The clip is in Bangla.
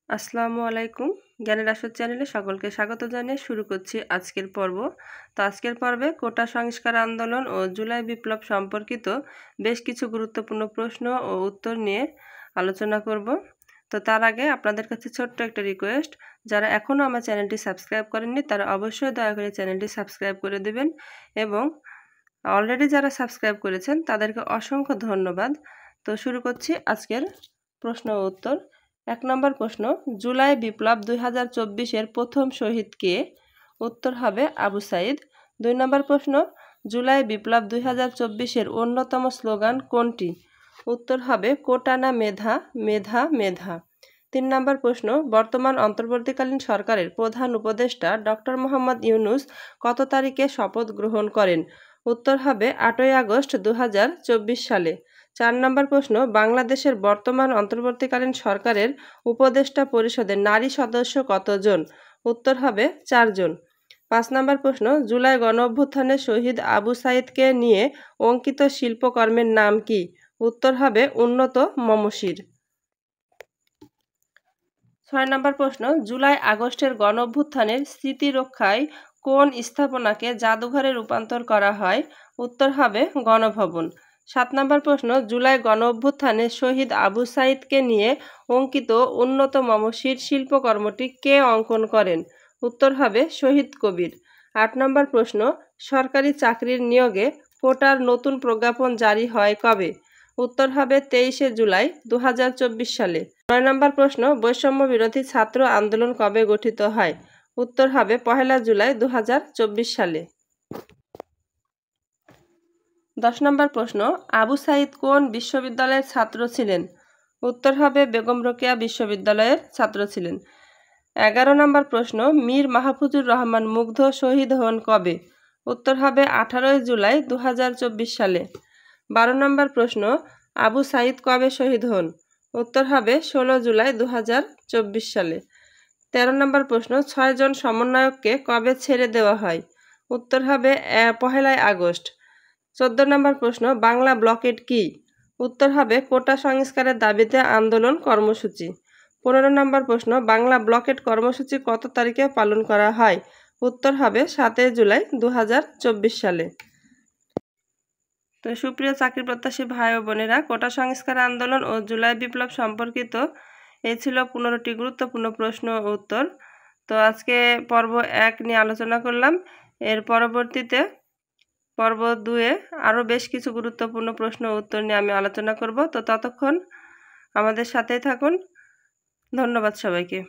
আসসালামু আলাইকুম। জ্ঞানের আসর চ্যানেলে সকলকে স্বাগত জানিয়ে শুরু করছি আজকের পর্ব। তো আজকের পর্বে কোটা সংস্কার আন্দোলন ও জুলাই বিপ্লব সম্পর্কিত বেশ কিছু গুরুত্বপূর্ণ প্রশ্ন ও উত্তর নিয়ে আলোচনা করব। তো তার আগে আপনাদের কাছে ছোট্ট একটা রিকোয়েস্ট, যারা এখনও আমার চ্যানেলটি সাবস্ক্রাইব করেননি তারা অবশ্যই দয়া করে চ্যানেলটি সাবস্ক্রাইব করে দেবেন, এবং অলরেডি যারা সাবস্ক্রাইব করেছেন তাদেরকে অসংখ্য ধন্যবাদ। তো শুরু করছি আজকের প্রশ্ন ও উত্তর। 1 নম্বর প্রশ্ন, জুলাই বিপ্লব 2024-এর প্রথম শহীদ কে? উত্তর হবে আবু সাইদ। 2 নম্বর প্রশ্ন, জুলাই বিপ্লব 2024-এর অন্যতম স্লোগান কোনটি? উত্তর হবে কোটা না মেধা, মেধা মেধা। 3 নম্বর প্রশ্ন, বর্তমান অন্তর্বর্তীকালীন সরকারের প্রধান উপদেষ্টা ডক্টর মোহাম্মদ ইউনূস কত তারিখে শপথ গ্রহণ করেন? উত্তর হবে 8ই আগস্ট 2024 সালে। 4 নম্বর প্রশ্ন, বাংলাদেশের বর্তমান অন্তর্বর্তীকালীন সরকারের উপদেষ্টা পরিষদের নারী সদস্য কতজন? উত্তর হবে 4 জন। 5 নম্বর প্রশ্ন, জুলাই গণঅভ্যুত্থানে শহীদ আবু সাইদকে নিয়ে অঙ্কিত শিল্পকর্মের নাম কি? উত্তর হবে উন্নত মমশির। 6 নম্বর প্রশ্ন, জুলাই আগস্টের গণঅভ্যুত্থানের স্মৃতি রক্ষায় কোন স্থাপনাকে জাদুঘরে রূপান্তর করা হয়? উত্তর হবে গণভবন। 7 নম্বর প্রশ্ন, জুলাই গণঅভ্যুত্থানে শহীদ আবু সাইদকে নিয়ে অঙ্কিত উন্নত মমশির শিল্পকর্মটি কে অঙ্কন করেন? উত্তর হবে শহীদ কবির। 8 নম্বর প্রশ্ন, সরকারি চাকরির নিয়োগে কোটার নতুন প্রজ্ঞাপন জারি হয় কবে? উত্তর হবে 23শে জুলাই 2024 সালে। 9 নম্বর প্রশ্ন, বৈষম্য বিরোধী ছাত্র আন্দোলন কবে গঠিত হয়? উত্তর হবে 1 জুলাই 2024 সালে। 10 নম্বর প্রশ্ন, আবু সাইদ কোন বিশ্ববিদ্যালয়ের ছাত্র ছিলেন? উত্তর হবে বেগম রোকেয়া বিশ্ববিদ্যালয়ের ছাত্র ছিলেন। 11 নম্বর প্রশ্ন, মীর মাহফুজুর রহমান মুগ্ধ শহীদ হন কবে? উত্তর হবে 18 জুলাই 2024 সালে। 12 নম্বর প্রশ্ন, আবু সাইদ কবে শহীদ হন? উত্তর হবে 16 জুলাই 2024 সালে। 13 নম্বর প্রশ্ন, 6 জন সমন্বয়ককে কবে ছেড়ে দেওয়া হয়? উত্তর হবে 1 আগস্ট। 14 নম্বর প্রশ্ন, বাংলা ব্লকেড কি? উত্তর হবে কোটা সংস্কারের দাবিতে আন্দোলন কর্মসূচি। 15 নম্বর প্রশ্ন, বাংলা ব্লকেড কর্মসূচি কত তারিখে পালন করা হয়? উত্তর হবে 7 জুলাই 2024 সালে। তো সুপ্রিয় চাকরি প্রত্যাশী ভাই ও বোনেরা, কোটা সংস্কার আন্দোলন ও জুলাই বিপ্লব সম্পর্কিত এই ছিল 15টি গুরুত্বপূর্ণ প্রশ্ন ও উত্তর। তো আজকে পর্ব 1 নিয়ে আলোচনা করলাম। এর পরবর্তীতে পর্ব 2-এ আরও বেশ কিছু গুরুত্বপূর্ণ প্রশ্ন ও উত্তর নিয়ে আমি আলোচনা করব। তো ততক্ষণ আমাদের সাথেই থাকুন। ধন্যবাদ সবাইকে।